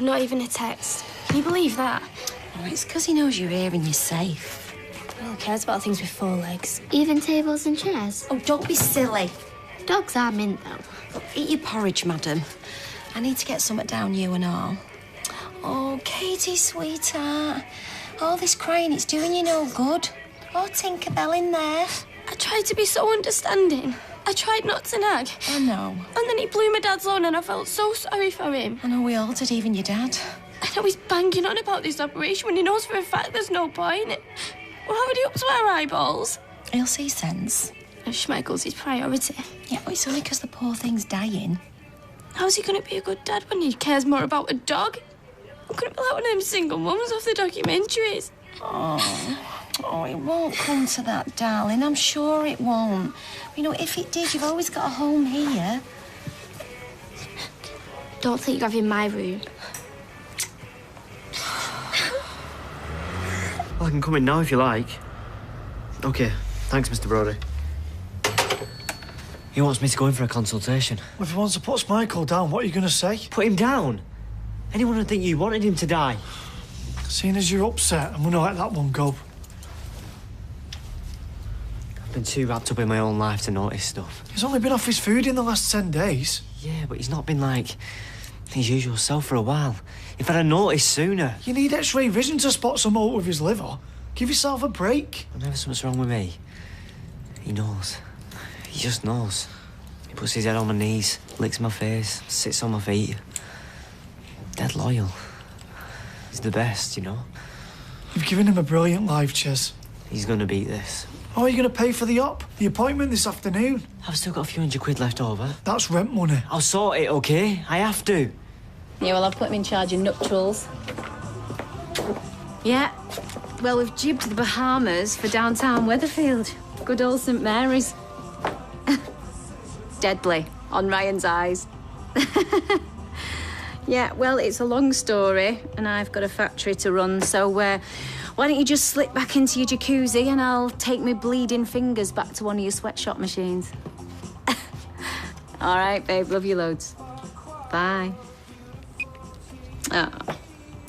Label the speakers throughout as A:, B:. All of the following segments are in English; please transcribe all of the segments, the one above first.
A: not even a text. Can you believe that?
B: Oh, it's because he knows you're here and you're safe.
A: Who cares about things with 4 legs?
C: Even tables and chairs.
B: Oh, don't be silly.
C: Dogs are mint, though.
B: Eat your porridge, madam. I need to get something down you and all. Oh, Katie, sweetheart. All this crying, it's doing you no good. Oh, Tinkerbell in there.
A: I tried to be so understanding. I tried not to nag.
B: I know.
A: And then he blew my dad's loan and I felt so sorry for him.
B: I know we all did, even your dad.
A: I know he's banging on about this operation when he knows for a fact there's no point. We're already up to our eyeballs.
B: He'll see sense.
A: And Schmeichel's his priority.
B: Yeah, but it's only because the poor thing's dying.
A: How's he going to be a good dad when he cares more about a dog? I'm going to be like one of them single mums off the documentaries.
B: Oh, it won't come to that, darling. I'm sure it won't. You know, if it did, you've always got a home here.
A: Don't think you're having my room.
D: Well, I can come in now if you like. OK, thanks, Mr. Brody. He wants me to go in for a consultation.
E: Well, if he wants to put Michael down, what are you going to say?
D: Put him down? Anyone would think you wanted him to die.
E: Seeing as you're upset, I'm going to let that one go.
D: I've been too wrapped up in my own life to notice stuff.
E: He's only been off his food in the last 10 days.
D: Yeah, but he's not been like his usual self for a while. If I'd have noticed sooner.
E: You need X-ray vision to spot some mold with his liver. Give yourself a break.
D: Whenever something's wrong with me, he knows. He just knows. He puts his head on my knees, licks my face, sits on my feet. Dead loyal. He's the best, you know.
E: You've given him a brilliant life, Ches.
D: He's gonna beat this.
E: How are you going to pay for the op? The appointment this afternoon?
D: I've still got a few £100 left over.
E: That's rent money.
D: I'll sort it, OK? I have to.
F: Yeah, well, I've put him in charge of nuptials. Yeah. Well, we've jibbed the Bahamas for downtown Weatherfield. Good old St Mary's. Deadly, on Ryan's eyes. Yeah, well, it's a long story, and I've got a factory to run, so why don't you just slip back into your jacuzzi and I'll take my bleeding fingers back to one of your sweatshop machines. All right, babe, love you loads. Bye. Oh,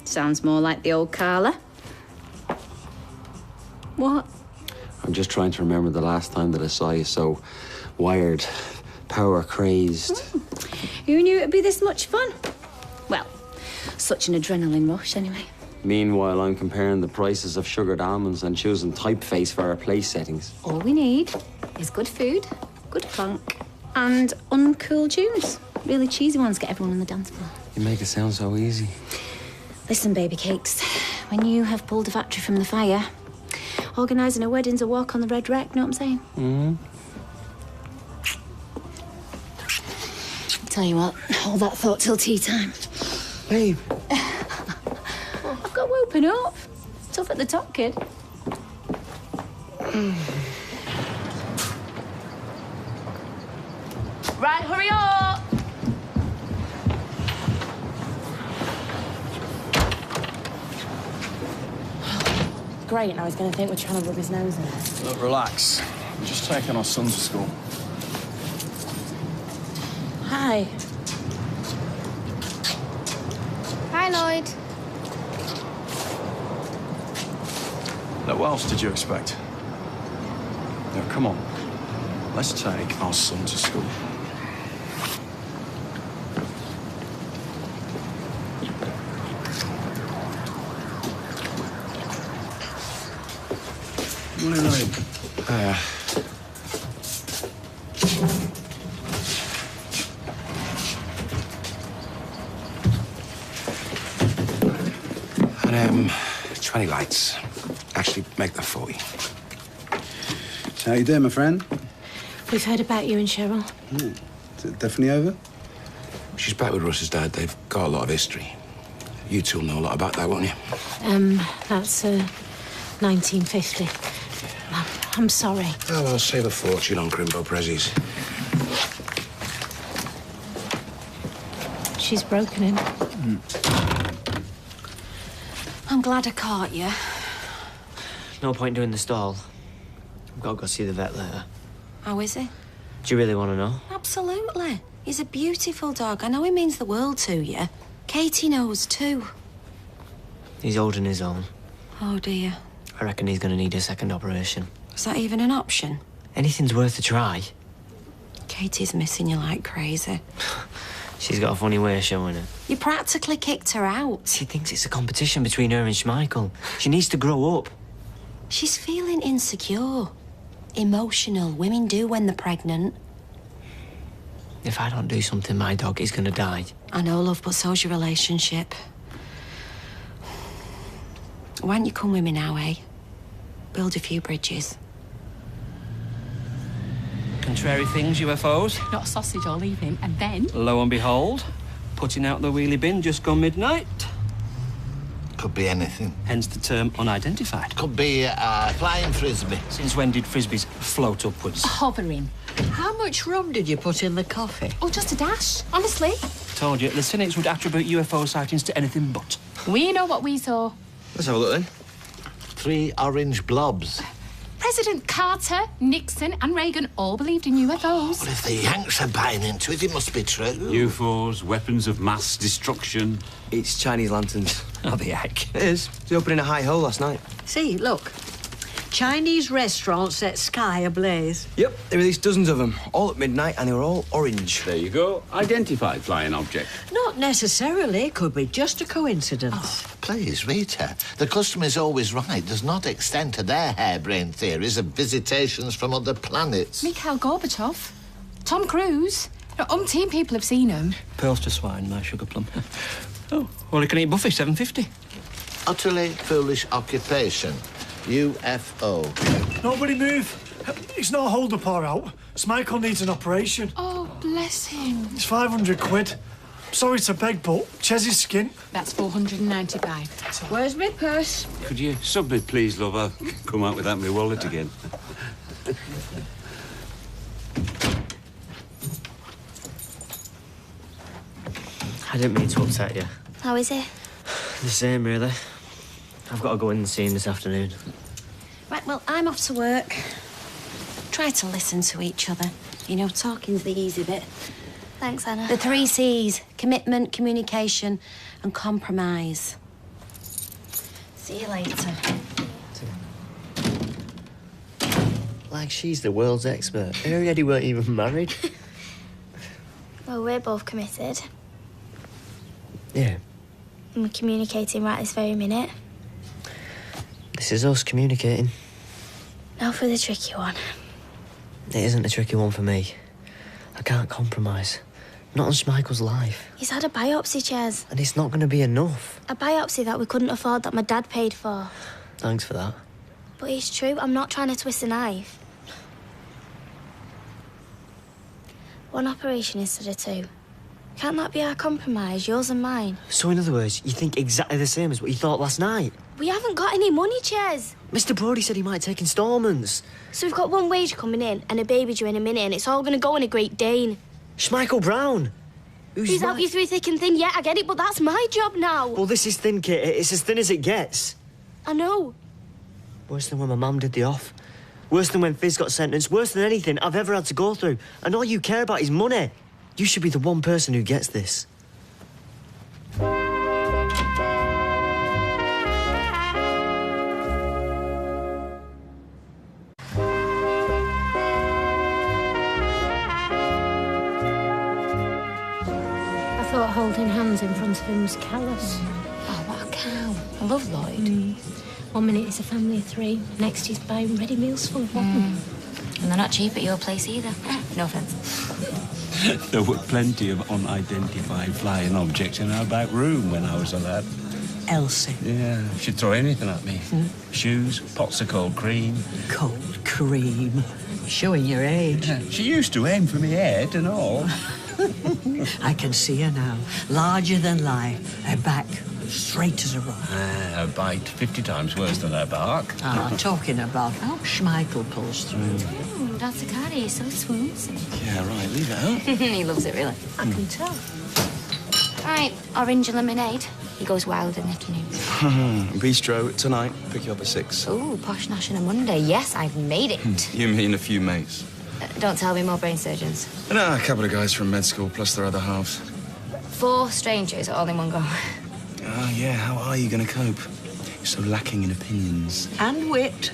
F: sounds more like the old Carla. What?
G: I'm just trying to remember the last time that I saw you so wired, power-crazed.
F: Who knew it'd be this much fun? Well, such an adrenaline rush, anyway.
G: Meanwhile, I'm comparing the prices of sugared almonds and choosing typeface for our place settings.
F: All we need is good food, good funk, and uncool tunes. Really cheesy ones get everyone on the dance floor.
G: You make it sound so easy.
F: Listen, baby cakes, when you have pulled a factory from the fire, organising a wedding's a walk on the red wreck, know what I'm saying?
G: Mm-hmm.
F: Tell you what, hold that thought till tea time.
G: Babe.
F: I've got woken up. Tough at the top, kid. Right, hurry up! Great, now he's going to think we're trying to rub his nose in it.
H: Look, relax. I'm just taking our son to school.
F: Hi.
C: Hi, Lloyd.
H: Now, what else did you expect? Now, come on. Let's take our son to school. Morning, Lloyd.
I: And, 20 lights. Actually, make that 40.
J: So how you doing, my friend?
F: We've heard about you and Cheryl.
J: Is it definitely over?
I: She's back with Russ's dad. They've got a lot of history. You two will know a lot about that, won't you?
F: That's 1950. I'm sorry.
I: Oh, well, save a fortune on Crimbo Prezzies.
F: She's broken in.
B: I'm glad I caught you.
D: No point doing the stall. I've got to go see the vet later.
B: How is he?
D: Do you really want to know?
B: Absolutely. He's a beautiful dog. I know he means the world to you. Katie knows too.
D: He's holding his own.
B: Oh, dear.
D: I reckon he's going to need a second operation.
B: Is that even an option?
D: Anything's worth a try.
B: Katie's missing you like crazy.
D: She's got a funny way of showing it.
B: You practically kicked her out.
D: She thinks it's a competition between her and Schmeichel. She needs to grow up.
B: She's feeling insecure. Emotional. Women do when they're pregnant.
D: If I don't do something, my dog is going to die.
B: I know, love, but so's your relationship. Why don't you come with me now, eh? Build a few bridges.
K: Contrary things, UFOs.
L: Not a sausage all evening, and then...
K: Lo and behold, putting out the wheelie bin just gone midnight.
M: Could be anything.
K: Hence the term unidentified.
M: Could be flying frisbee.
K: Since when did frisbees float upwards?
L: Hovering.
N: How much rum did you put in the coffee?
L: Oh, just a dash, honestly.
K: Told you, the cynics would attribute UFO sightings to anything but.
L: We know what we saw.
M: Let's have a look then. 3 orange blobs.
L: President Carter, Nixon and Reagan all believed in UFOs.
M: Well, if the Yanks are buying into it, it must be true.
G: UFOs, weapons of mass destruction.
D: It's Chinese lanterns.
K: Oh, the heck.
D: It is. They opened in a high hole last night.
N: See, look. Chinese restaurants set sky ablaze.
D: Yep, they released dozens of them, all at midnight, and they were all orange.
G: There you go. Identified flying object.
N: Not necessarily. Could be just a coincidence.
M: Oh, please, Rita. The customer is always right. Does not extend to their harebrained theories of visitations from other planets.
L: Mikhail Gorbachev, Tom Cruise. Umpteen people have seen him.
K: Pearls to swine, my sugar plum. Oh, well, he can eat Buffy, $7.50.
M: Utterly foolish occupation. UFO.
E: Nobody move. It's not a hold-up or out. Schmeichel needs an operation.
L: Oh, bless him.
E: It's 500 quid. Sorry to beg, but Chez's skin.
L: That's 495.
N: Where's my purse?
G: Could you sub me, please, love? I'll come out without my wallet again.
D: I didn't mean to upset you.
C: How is it?
D: The same, really. I've got to go in and see him this afternoon.
B: Right, well, I'm off to work. Try to listen to each other. You know, talking's the easy bit.
C: Thanks, Anna.
B: The 3 C's. Commitment, communication and compromise. See you later.
D: Like she's the world's expert. Her and Eddie weren't even married.
C: Well, we're both committed.
D: Yeah.
C: And we're communicating right this very minute.
D: This is us communicating.
C: Now for the tricky one.
D: It isn't a tricky one for me. I can't compromise. Not on Schmeichel's life.
C: He's had a biopsy, Chez.
D: And it's not going to be enough.
C: A biopsy that we couldn't afford that my dad paid for.
D: Thanks for that.
C: But it's true, I'm not trying to twist a knife. 1 operation instead of 2. Can't that be our compromise, yours and mine?
D: So in other words, you think exactly the same as what you thought last night?
C: We haven't got any money, Chez.
D: Mr. Brody said he might take instalments.
C: So we've got 1 wage coming in and a baby due in a minute and it's all going to go in a Great Dane.
D: Schmeichel Brown.
C: He's helped you through thick and thin, yeah, I get it, but that's my job now.
D: Well, this is thin, Kit. It's as thin as it gets.
C: I know.
D: Worse than when my mum did the off. Worse than when Fizz got sentenced. Worse than anything I've ever had to go through. And all you care about is money. You should be the one person who gets this.
O: I thought holding hands in front of him was callous.
B: Oh, what a cow. I love Lloyd.
O: 1 minute it's a family of 3, next he's buying ready meals for 1.
A: And they're not cheap at your place either. No offence.
G: There were plenty of unidentified flying objects in our back room when I was a lad.
N: Elsie.
G: Yeah, she'd throw anything at me. Shoes, pots of cold cream.
N: Cold cream. Showing your age.
G: Yeah, she used to aim for me head and all.
N: I can see her now. Larger than life. Her back straight as a rock.
G: Her bite 50 times worse than her bark.
N: Talking about how Schmeichel pulls through.
A: That's a cardi, so smooth.
G: Yeah, right, leave it out.
A: He loves it, really.
O: I can tell.
A: Right, orange and lemonade. He goes wild in the afternoon.
P: Bistro tonight. Pick you up at 6.
A: Ooh, posh nash on a Monday. Yes, I've made it.
P: You, me, and a few mates.
A: Don't tell me more brain surgeons.
P: No, a couple of guys from med school, plus their other halves.
A: 4 strangers all in one go.
P: Oh, yeah, how are you going to cope? You're so lacking in opinions.
N: And wit.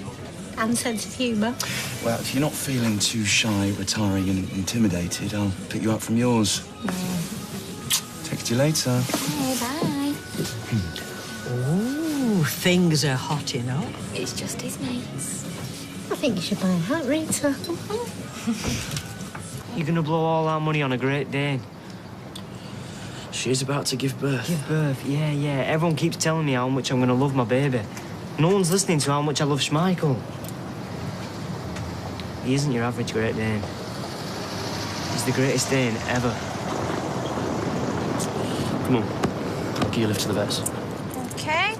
N: And sense of humour.
P: Well, if you're not feeling too shy, retiring and intimidated, I'll pick you up from yours. Text you later.
A: Okay, bye.
N: Ooh, things are hot enough.
A: It's just his mates.
O: I think you should buy a hat, Rita.
D: You're gonna blow all our money on a Great Dane.
P: She's about to give birth.
D: Give birth, yeah. Everyone keeps telling me how much I'm gonna love my baby. No one's listening to how much I love Schmeichel. He isn't your average Great Dane. He's the greatest Dane ever.
K: Come on. I'll give you a lift to the vets.
C: Okay.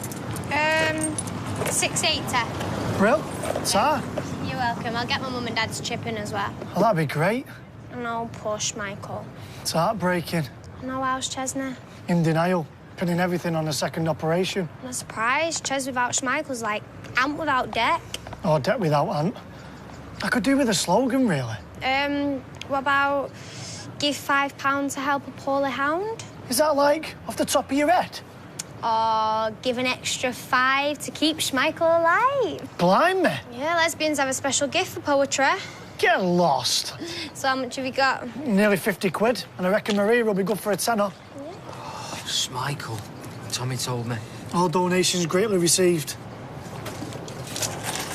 C: 680.
E: Brill, Ta.
C: You're welcome. I'll get my mum and dad's chip in as well.
E: Oh, that'd be great.
C: No, push, Michael.
E: It's heartbreaking.
C: No, how's Chesney?
E: In denial, pinning everything on a second operation.
C: I'm surprised. Ches without Schmeichel's like Ant without Deck.
E: Or Deck without Ant. I could do with a slogan, really.
C: What about give £5 to help a poorly hound?
E: Is that, like, off the top of your head?
C: Or give an extra 5 to keep Schmeichel alive?
E: Blimey.
C: Yeah, lesbians have a special gift for poetry.
E: Get lost.
C: So how much have you got?
E: Nearly 50 quid, and I reckon Maria will be good for a tenner.
D: Oh, Schmeichel. Tommy told me.
E: All donations greatly received.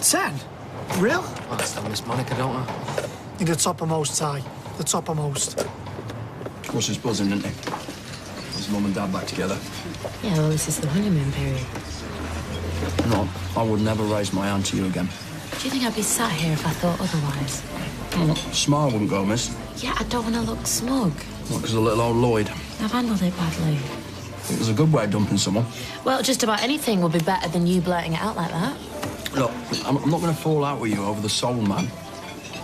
E: 10? Real?
D: Oh, I still miss Monica, don't I?
E: You're the toppermost, Ty. The toppermost.
H: Russ is buzzing, isn't he? His mum and dad back together.
O: Yeah, well, this is the honeymoon period.
H: No, I would never raise my hand to you again.
O: Do you think I'd be sat here if I thought otherwise?
H: Smile wouldn't go, miss.
O: Yeah, I don't want to look smug.
H: What, because of little old Lloyd?
O: I've handled it badly.
H: I think there's a good way of dumping someone.
O: Well, just about anything would be better than you blurting it out like that.
H: Look, I'm not going to fall out with you over the soul man.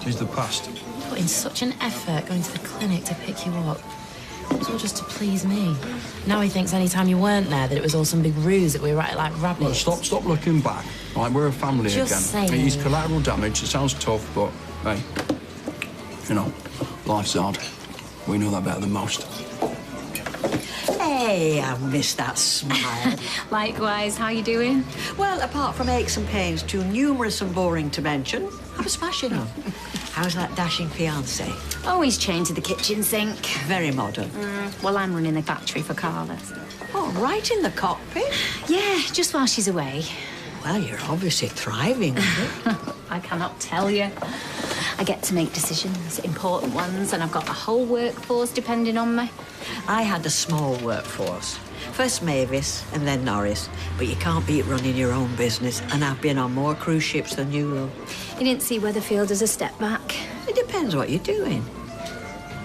H: He's the past.
O: Put in such an effort going to the clinic to pick you up. It was all just to please me. Now he thinks any time you weren't there that it was all some big ruse that we were like rabbits.
H: Look, stop looking back. Right, we're a family
O: Just
H: again.
O: saying.
H: He's collateral damage. It sounds tough, but hey, you know, life's hard. We know that better than most.
N: Hey, I miss that smile.
F: Likewise, how you doing?
N: Well, apart from aches and pains too numerous and boring to mention, I was smashing on. How's that dashing fiancé?
F: Always chained to the kitchen sink.
N: Very modern.
F: Well, I'm running the factory for Carlos.
N: Oh, right in the cockpit?
F: Yeah, just while she's away.
N: Well, you're obviously thriving with it.
F: I cannot tell you. I get to make decisions, important ones, and I've got the whole workforce depending on me.
N: I had a small workforce. First Mavis and then Norris. But you can't beat running your own business, and I've been on more cruise ships than you, love.
F: You didn't see Weatherfield as a step back?
N: It depends what you're doing.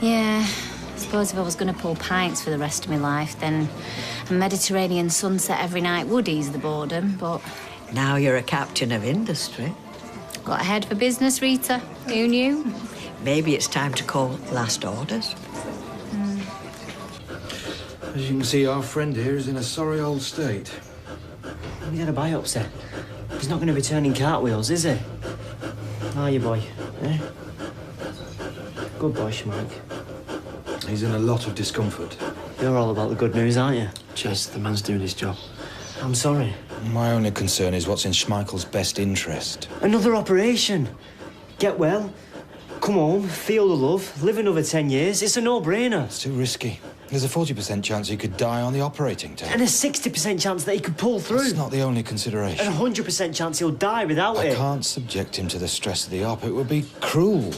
F: Yeah, I suppose if I was going to pull pints for the rest of my life, then a Mediterranean sunset every night would ease the boredom, but...
N: Now you're a captain of industry.
F: Got a head for business, Rita. Who knew?
N: Maybe it's time to call last orders.
I: As you can see, our friend here is in a sorry old state.
D: We had a biopsy. He's not going to be turning cartwheels, is he? Are you, boy? Eh? Good boy, Schmeich.
I: He's in a lot of discomfort.
D: You're all about the good news, aren't you?
K: Chess, the man's doing his job.
D: I'm sorry.
I: My only concern is what's in Schmeichel's best interest.
D: Another operation. Get well, come home, feel the love, live another 10 years. It's a no-brainer.
I: It's too risky. There's a 40% chance he could die on the operating table.
D: And a 60% chance that he could pull through.
I: That's not the only consideration.
D: And a 100% chance he'll die without it.
I: I can't subject him to the stress of the op. It would be cruel.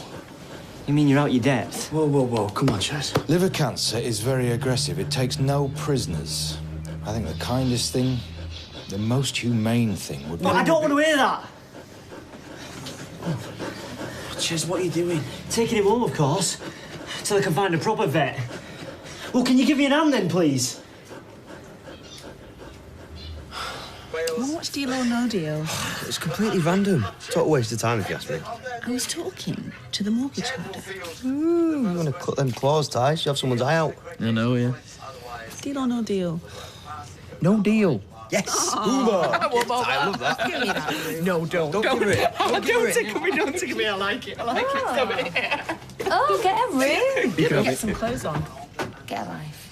D: You mean you're out your depth?
K: Whoa. Come on, Chess.
I: Liver cancer is very aggressive. It takes no prisoners. I think the kindest thing, the most humane thing would be...
D: But I don't want to hear that.
K: Chess, what are you doing?
D: Taking him home, of course, till I can find a proper vet. Well, can you give me an hand then, please?
Q: Well, what's deal or no deal?
P: It's completely random. Total waste of time, if you ask me.
Q: I was talking to the mortgage holder.
P: You want to cut them claws, Ty? You have someone's eye out.
K: I know, yeah.
Q: Deal or no deal?
P: No deal.
Q: Yes.
P: I love that.
Q: Give me that.
P: No, don't. Don't give it.
D: Don't tickle me, don't tickle me. I like it. Stop it.
F: Oh, get a room.
Q: Get some clothes on.
F: Get a life.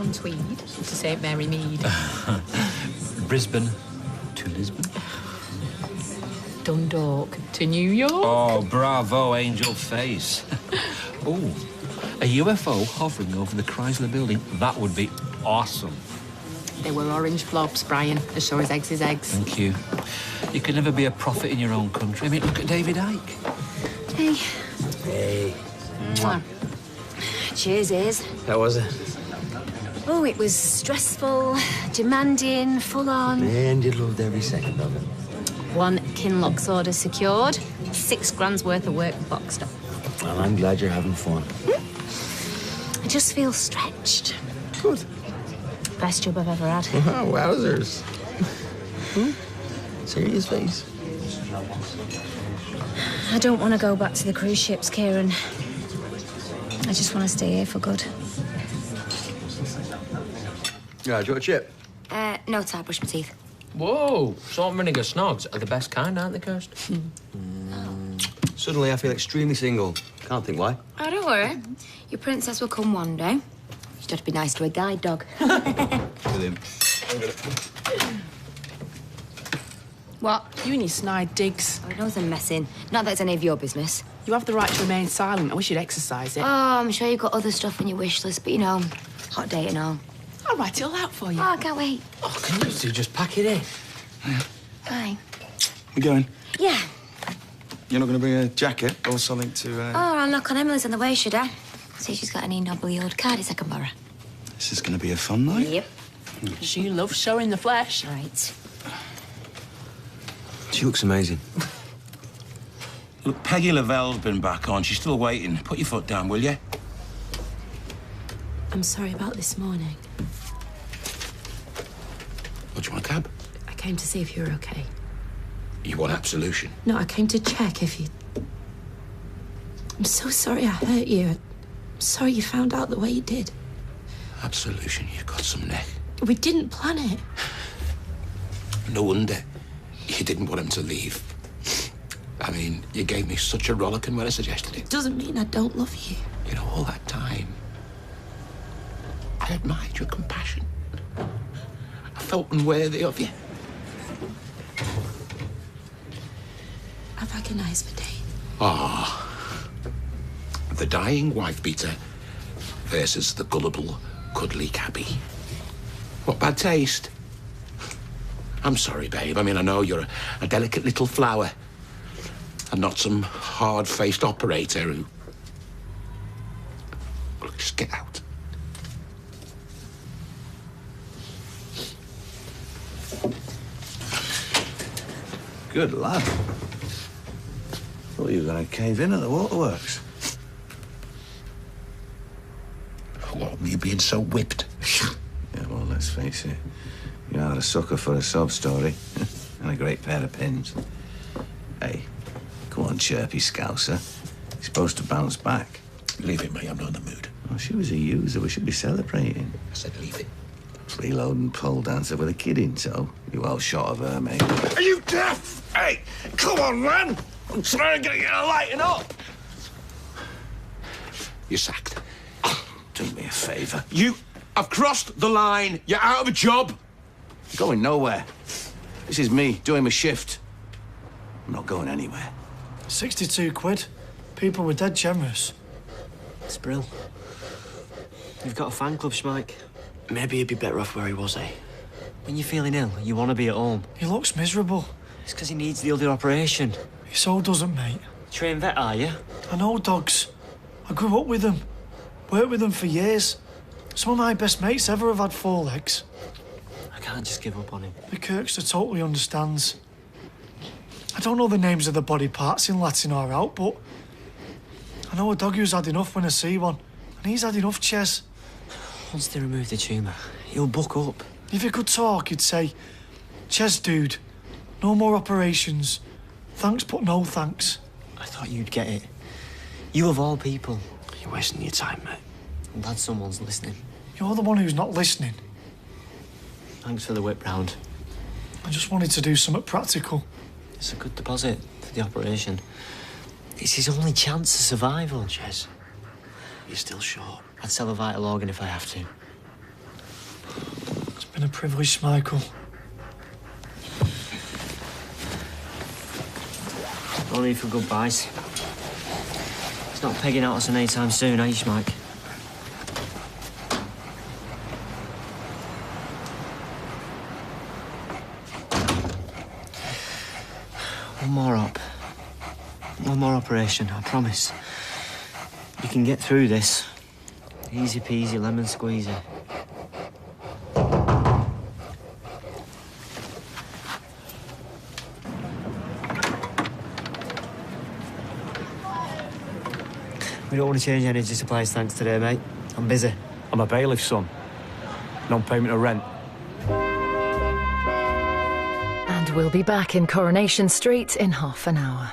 L: on Tweed to St Mary Mead.
K: Brisbane to Lisbon.
L: Dundalk to New York.
K: Oh, bravo, angel face. Oh, a UFO hovering over the Chrysler building. That would be awesome.
L: They were orange blobs, Brian, as sure as eggs is eggs.
K: Thank you. You can never be a prophet in your own country. I mean, look at David Icke.
C: Hey.
D: Hey.
C: Mwah. Cheers, Iz.
D: How was it?
C: Oh, it was stressful, demanding, full on.
D: Man, you loved every second of it.
F: 1 Kinlock's order secured, 6 grand's worth of work boxed up.
D: Well, I'm glad you're having fun.
C: I just feel stretched.
D: Good.
C: Best job I've ever had.
D: Oh, wowzers. Serious face.
C: I don't want to go back to the cruise ships, Kieran. I just want to stay here for good.
R: Yeah, do you want a chip?
C: No, Ty, brush my teeth.
S: Whoa, salt and vinegar snogs are the best kind, aren't they, Kirst?
R: Suddenly I feel extremely single. Can't think why.
C: Oh, don't worry. Your princess will come one day. You just have to be nice to a guide dog.
R: With him.
Q: What? You and your snide digs.
C: Oh, no, I'm messing. Not that it's any of your business.
Q: You have the right to remain silent. I wish you'd exercise it.
C: Oh, I'm sure you've got other stuff on your wish list, but you know, hot date and all.
Q: I'll write it all out for you.
C: Oh, I can't wait.
S: Oh, can you two just pack it in?
C: Bye.
J: You going?
C: Yeah.
J: You're not going to bring a jacket or something to...
C: Oh, I'll knock on Emily's on the way, should I? See if she's got any knobbly old cardies I can borrow.
J: This is going to be a fun night.
C: Yep.
Q: She loves showing the flesh.
C: Right.
R: She looks amazing.
T: Look, Peggy Lavelle's been back on. She's still waiting. Put your foot down, will you?
O: I'm sorry about this morning.
T: What, do you want a cab?
O: I came to see if you were okay.
T: You want absolution?
O: No, I came to check if you... I'm so sorry I hurt you. I'm sorry you found out the way you did.
T: Absolution, you've got some neck.
O: We didn't plan it.
T: No wonder you didn't want him to leave. I mean, you gave me such a rollicking when I suggested it.
O: Doesn't mean I don't love you.
T: You know, all that time, I admired your compassion. I felt unworthy of you.
O: I've agonised for days.
T: Ah. The dying wife-beater versus the gullible, cuddly cabbie. What bad taste? I'm sorry, babe. I mean, I know you're a delicate little flower and not some hard-faced operator who... Look, just get out.
J: Good lad. Thought you were going to cave in at the waterworks.
T: What, you being so whipped?
I: Yeah, well, let's face it. You're not a sucker for a sob story. And a great pair of pins. Hey, come on, chirpy scouser. You're supposed to bounce back.
T: Leave it, mate. I'm not in the mood.
I: Oh, she was a user. We should be celebrating.
T: I said leave it.
I: Freeload and pole dancer with a kid in tow. You well shot of her, mate.
T: Are you deaf? Hey, come on, man. I'm trying to get you to lighten up. You're sacked.
I: Do me a favour.
T: You have crossed the line. You're out of a job.
I: Going nowhere. This is me doing my shift. I'm not going anywhere.
E: 62 quid. People were dead generous.
D: Sprill. You've got a fan club, Schmike. Maybe he'd be better off where he was, eh? When you're feeling ill, you want to be at home.
E: He looks miserable.
D: It's because he needs the other operation.
E: He so doesn't, mate.
D: Trained vet, are you?
E: I know dogs. I grew up with them. Worked with them for years. Some of my best mates ever have had 4 legs.
D: I can't just give up on him.
E: The Kirkster totally understands. I don't know the names of the body parts in Latin or out, but I know a dog who's had enough when I see one. And he's had enough, Ches.
D: Once they remove the tumour, he'll buck up.
E: If he could talk, he'd say, Ches, dude, no more operations. Thanks, but no thanks.
D: I thought you'd get it. You of all people. You're wasting your time, mate. I'm glad someone's listening.
E: You're the one who's not listening.
D: Thanks for the whip round.
E: I just wanted to do something practical.
D: It's a good deposit for the operation. It's his only chance of survival, Ches. You're still short. I'd sell a vital organ if I have to.
E: been a privilege, Michael.
D: No need for goodbyes. It's not pegging out us anytime soon, eh, Mike? One more op. One more operation, I promise. You can get through this. Easy peasy, lemon squeezy. We don't want to change energy supplies, thanks today, mate. I'm busy.
H: I'm a bailiff, son. Non-payment of rent.
U: And we'll be back in Coronation Street in half an hour.